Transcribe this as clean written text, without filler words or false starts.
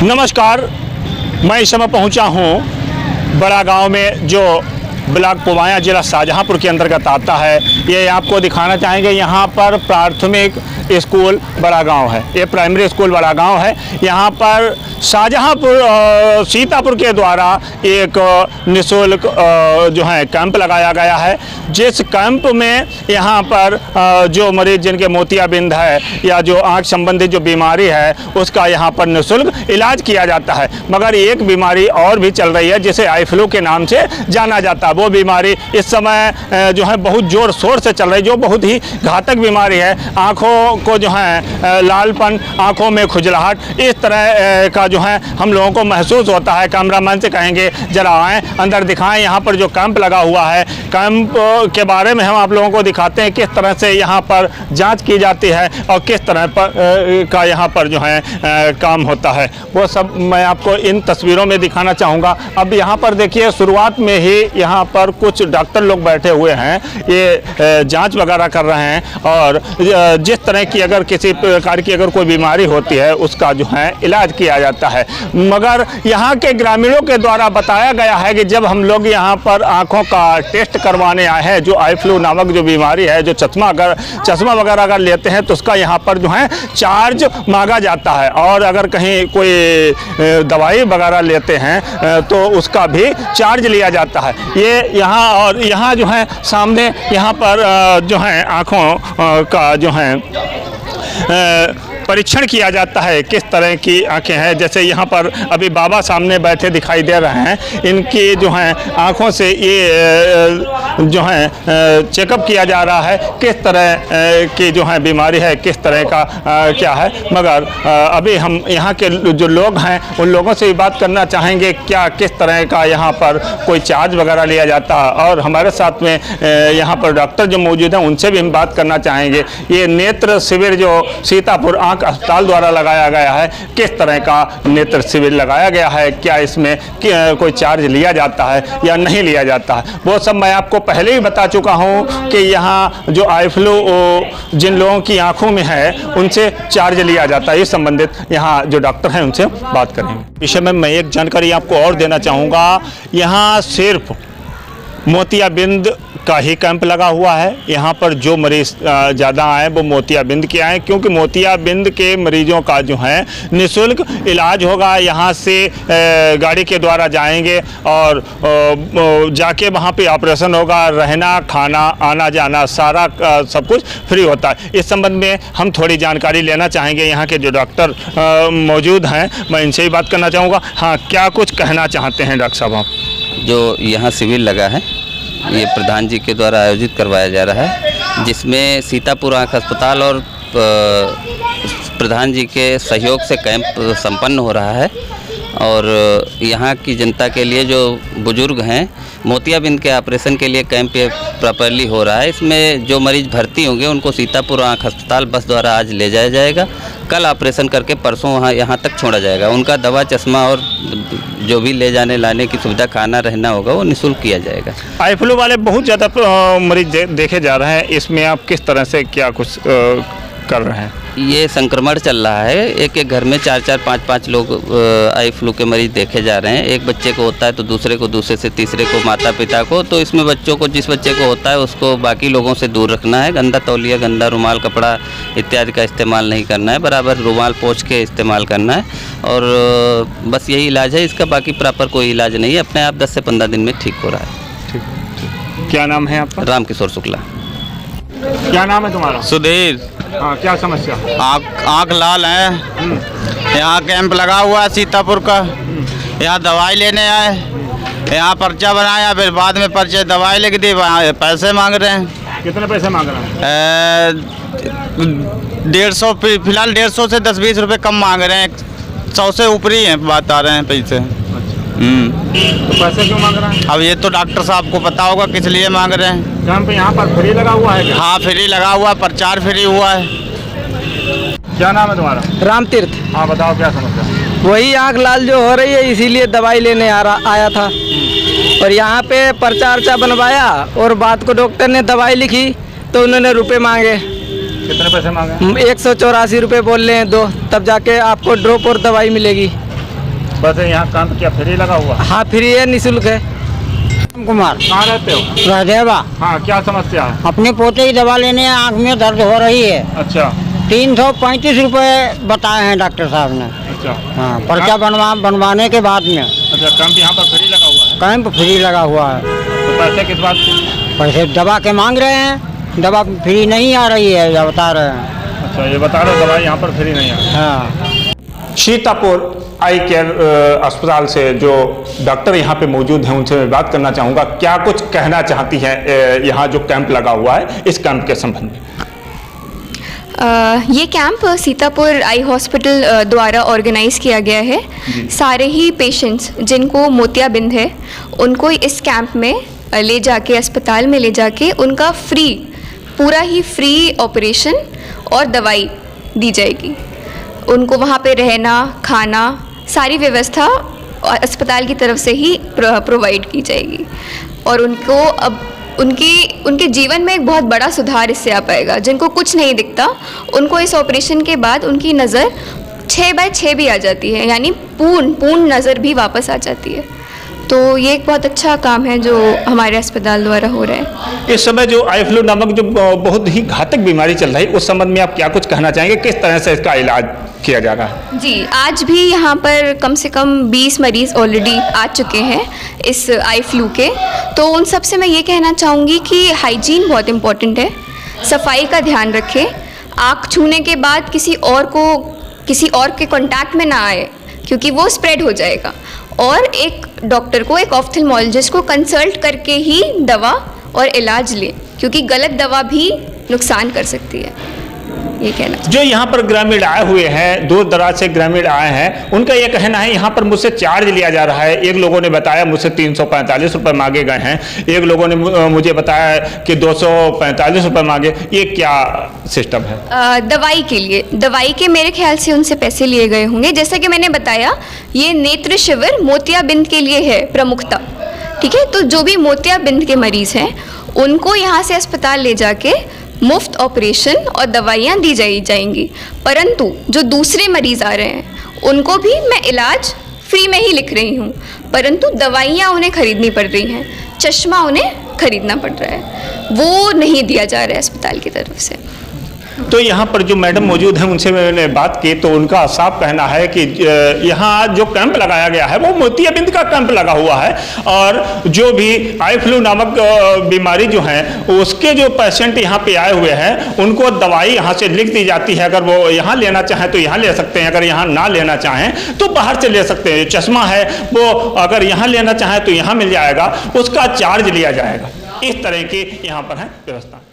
नमस्कार, मैं इस समय पहुंचा हूं बड़ा गांव में जो ब्लॉक पुवाया जिला शाहजहांपुर के अंतर्गत आता है। ये आपको दिखाना चाहेंगे, यहाँ पर प्राथमिक स्कूल बड़ा गांव है, ये प्राइमरी स्कूल बड़ा गांव है। यहाँ पर शाहजहांपुर सीतापुर के द्वारा एक निःशुल्क जो है कैंप लगाया गया है, जिस कैंप में यहाँ पर जो मरीज जिनके मोतियाबिंद है या जो आँख संबंधित जो बीमारी है उसका यहाँ पर निःशुल्क इलाज किया जाता है। मगर एक बीमारी और भी चल रही है जिसे आई फ्लू के नाम से जाना जाता है। वो बीमारी इस समय जो है बहुत जोर शोर से चल रही है, जो बहुत ही घातक बीमारी है। आँखों को जो है लालपन, आँखों में खुजलाहट, इस तरह का जो है हम लोगों को महसूस होता है। कैमरामैन से कहेंगे जरा आएँ अंदर दिखाएं यहाँ पर जो कैंप लगा हुआ है। कैंप के बारे में हम आप लोगों को दिखाते हैं किस तरह से यहाँ पर जांच की जाती है और किस तरह पर का यहाँ पर जो है काम होता है, वो सब मैं आपको इन तस्वीरों में दिखाना चाहूँगा। अब यहाँ पर देखिए, शुरुआत में ही यहाँ पर कुछ डॉक्टर लोग बैठे हुए हैं, ये जांच वगैरह कर रहे हैं और जिस तरह की अगर किसी प्रकार की अगर कोई बीमारी होती है उसका जो है इलाज किया जाता है। मगर यहाँ के ग्रामीणों के द्वारा बताया गया है कि जब हम लोग यहाँ पर आँखों का टेस्ट करवाने आए हैं, जो आई फ्लू नामक जो बीमारी है, जो चश्मा वगैरह अगर लेते हैं तो उसका यहाँ पर जो है चार्ज मांगा जाता है, और अगर कहीं कोई दवाई वगैरह लेते हैं तो उसका भी चार्ज लिया जाता है। ये यहाँ और यहाँ जो है सामने यहाँ पर जो है आँखों का जो है परीक्षण किया जाता है, किस तरह की आंखें हैं। जैसे यहाँ पर अभी बाबा सामने बैठे दिखाई दे रहे हैं, इनकी जो है आँखों से ये जो है चेकअप किया जा रहा है किस तरह की जो है बीमारी है, किस तरह का क्या है। मगर अभी हम यहाँ के जो लोग हैं उन लोगों से भी बात करना चाहेंगे क्या किस तरह का यहाँ पर कोई चार्ज वगैरह लिया जाता है, और हमारे साथ में यहाँ पर डॉक्टर जो मौजूद हैं उनसे भी हम बात करना चाहेंगे। ये नेत्र शिविर जो सीतापुर आँख अस्पताल द्वारा लगाया गया है, किस तरह का नेत्र शिविर लगाया गया है, क्या इसमें कोई चार्ज लिया जाता है या नहीं लिया जाता है, वो सब मैं आपको पहले ही बता चुका हूं कि यहाँ जो आई फ्लू जिन लोगों की आंखों में है उनसे चार्ज लिया जाता है। इस संबंधित यहाँ जो डॉक्टर हैं उनसे बात करेंगे। विषय में मैं एक जानकारी आपको और देना चाहूँगा, यहाँ सिर्फ मोतियाबिंद का ही कैंप लगा हुआ है। यहाँ पर जो मरीज ज़्यादा आए वो मोतियाबिंद के आए, क्योंकि मोतियाबिंद के मरीजों का जो है निःशुल्क इलाज होगा। यहाँ से गाड़ी के द्वारा जाएंगे और जाके वहाँ पे ऑपरेशन होगा, रहना खाना आना जाना सारा सब कुछ फ्री होता है। इस संबंध में हम थोड़ी जानकारी लेना चाहेंगे, यहाँ के जो डॉक्टर मौजूद हैं मैं इनसे ही बात करना चाहूँगा। हाँ, क्या कुछ कहना चाहते हैं डॉक्टर साहब आप? जो यहाँ शिविर लगा है ये प्रधान जी के द्वारा आयोजित करवाया जा रहा है, जिसमें सीतापुर आँख अस्पताल और प्रधान जी के सहयोग से कैंप संपन्न हो रहा है। और यहाँ की जनता के लिए जो बुजुर्ग हैं, मोतियाबिंद के ऑपरेशन के लिए कैंप प्रॉपरली हो रहा है। इसमें जो मरीज भर्ती होंगे उनको सीतापुर आँख अस्पताल बस द्वारा आज ले जाया जाएगा, कल ऑपरेशन करके परसों यहाँ तक छोड़ा जाएगा। उनका दवा चश्मा और जो भी ले जाने लाने की सुविधा, खाना रहना होगा, वो निःशुल्क किया जाएगा। आई फ्लू वाले बहुत ज़्यादा मरीज देखे जा रहे हैं, इसमें आप किस तरह से क्या कुछ कर रहे हैं? ये संक्रमण चल रहा है, एक एक घर में 4-4, 5-5 लोग आई फ्लू के मरीज देखे जा रहे हैं। एक बच्चे को होता है तो दूसरे को, दूसरे से तीसरे को, माता पिता को। तो इसमें बच्चों को, जिस बच्चे को होता है उसको बाकी लोगों से दूर रखना है। गंदा तौलिया, गंदा रुमाल, कपड़ा इत्यादि का इस्तेमाल नहीं करना है, बराबर रुमाल पोंछ के इस्तेमाल करना है। और बस यही इलाज है इसका, बाकी प्रॉपर कोई इलाज नहीं है। अपने आप 10 से 15 दिन में ठीक हो रहा है। ठीक। क्या नाम है आपका? रामकिशोर शुक्ला। क्या नाम है तुम्हारा? सुधीर। हाँ, क्या समस्या? आँख लाल है। यहाँ कैंप लगा हुआ है सीतापुर का, यहाँ दवाई लेने आए, यहाँ पर्चा बनाया, फिर बाद में पर्चे दवाई लिख दी, पैसे मांग रहे हैं। कितने पैसे मांग रहे हैं? 150, फिलहाल 150 से 10-20 रुपये कम मांग रहे हैं। 100 से ऊपर ही हैं, बात आ रहे हैं पैसे। तो पैसे क्यों मांग रहे हैं? अब ये तो डॉक्टर साहब को पता होगा किस लिए मांग रहे हैं। कैंप यहाँ पर फ्री लगा हुआ है क्या? हाँ, फ्री लगा हुआ, प्रचार फ्री हुआ है। क्या नाम है तुम्हारा? रामतीर्थ। हाँ, बताओ क्या समस्या? वही आँख लाल जो हो रही है, इसीलिए दवाई लेने आया था। और यहाँ पे पर्चा अर्चा बनवाया और बात को डॉक्टर ने दवाई लिखी तो उन्होंने रुपए मांगे। कितने पैसे मांगे? 184 रुपये बोल रहे हैं, 2, तब जाके आपको ड्रॉप और दवाई मिलेगी। बस यहाँ कैंप क्या फ्री लगा हुआ है? हाँ फ्री है, निःशुल्क है। कुमार कहाँ रहते हो? रहदेवा। हाँ, क्या समस्या है? अपने पोते की दवा लेने आँख में दर्द हो रही है। अच्छा 335 रुपए बताए हैं डॉक्टर साहब ने। अच्छा। हाँ, पर्चा बनवाने के बाद में। अच्छा, कैंप यहाँ पर फ्री लगा हुआ है? कैंप फ्री लगा हुआ है। तो पैसे किस बात के? पैसे दवा के मांग रहे हैं, दवा फ्री नहीं आ रही है, या बता रहे हैं। अच्छा, ये बता रहे हो दवाई यहाँ पर फ्री नहीं है? हाँ। सीतापुर आई केयर अस्पताल से जो डॉक्टर यहाँ पे मौजूद हैं उनसे मैं बात करना चाहूँगा, क्या कुछ कहना चाहती हैं यहाँ जो कैंप लगा हुआ है इस कैंप के संबंध में? ये कैंप सीतापुर आई हॉस्पिटल द्वारा ऑर्गेनाइज किया गया है। सारे ही पेशेंट्स जिनको मोतियाबिंद है उनको इस कैंप में ले जाके, अस्पताल में ले जाके उनका पूरा ही फ्री ऑपरेशन और दवाई दी जाएगी। उनको वहाँ पे रहना, खाना, सारी व्यवस्था अस्पताल की तरफ से ही प्रोवाइड की जाएगी और उनको अब उनके जीवन में एक बहुत बड़ा सुधार इससे आ पाएगा। जिनको कुछ नहीं दिखता उनको इस ऑपरेशन के बाद उनकी नज़र 6/6 भी आ जाती है, यानी पूर्ण नज़र भी वापस आ जाती है। तो ये एक बहुत अच्छा काम है जो हमारे अस्पताल द्वारा हो रहा है। इस समय जो आई फ्लू नामक जो बहुत ही घातक बीमारी चल रही है उस संबंध में आप क्या कुछ कहना चाहेंगे? किस तरह से इसका इलाज किया जा रहा है? जी, आज भी यहाँ पर कम से कम 20 मरीज़ ऑलरेडी आ चुके हैं इस आई फ्लू के। तो उन सब से मैं ये कहना चाहूँगी कि हाइजीन बहुत इम्पॉर्टेंट है, सफाई का ध्यान रखें, आँख छूने के बाद किसी और के कांटेक्ट में ना आए क्योंकि वो स्प्रेड हो जाएगा, और एक डॉक्टर को, एक ऑफ्थेल्मोलॉजिस्ट को कंसल्ट करके ही दवा और इलाज लें क्योंकि गलत दवा भी नुकसान कर सकती है। ये कहना जो यहाँ पर ग्रामीण आए हुए हैं, दूर दराज से ग्रामीण आए हैं, उनका ये कहना है यहाँ पर मुझसे चार्ज लिया जा रहा है। एक लोगों ने बताया मुझसे 345 रुपये मांगे गए हैं, एक लोगों ने मुझे बताया कि 245 रुपये मांगे। ये क्या सिस्टम है? दवाई के लिए, दवाई के मेरे ख्याल से उनसे पैसे लिए गए होंगे। जैसा कि मैंने बताया, ये नेत्र शिविर मोतियाबिंद के लिए है प्रमुखता, ठीक है। तो जो भी मोतियाबिंद के मरीज़ हैं उनको यहाँ से अस्पताल ले जाके मुफ्त ऑपरेशन और दवाइयाँ दी जाएंगी, परंतु जो दूसरे मरीज़ आ रहे हैं उनको भी मैं इलाज फ्री में ही लिख रही हूँ, परंतु दवाइयाँ उन्हें खरीदनी पड़ रही हैं, चश्मा उन्हें खरीदना पड़ रहा है, वो नहीं दिया जा रहा है अस्पताल की तरफ से। तो यहाँ पर जो मैडम मौजूद हैं उनसे मैंने बात की तो उनका साफ कहना है कि यहाँ जो कैंप लगाया गया है वो मोतियाबिंद का कैंप लगा हुआ है, और जो भी आई फ्लू नामक बीमारी जो है उसके जो पेशेंट यहाँ पे आए हुए हैं उनको दवाई यहाँ से लिख दी जाती है। अगर वो यहाँ लेना चाहें तो यहाँ ले सकते हैं, अगर यहाँ ना लेना चाहें तो बाहर से ले सकते हैं। चश्मा है वो अगर यहाँ लेना चाहें तो यहाँ मिल जाएगा, उसका चार्ज लिया जाएगा। इस तरह की यहाँ पर है व्यवस्था।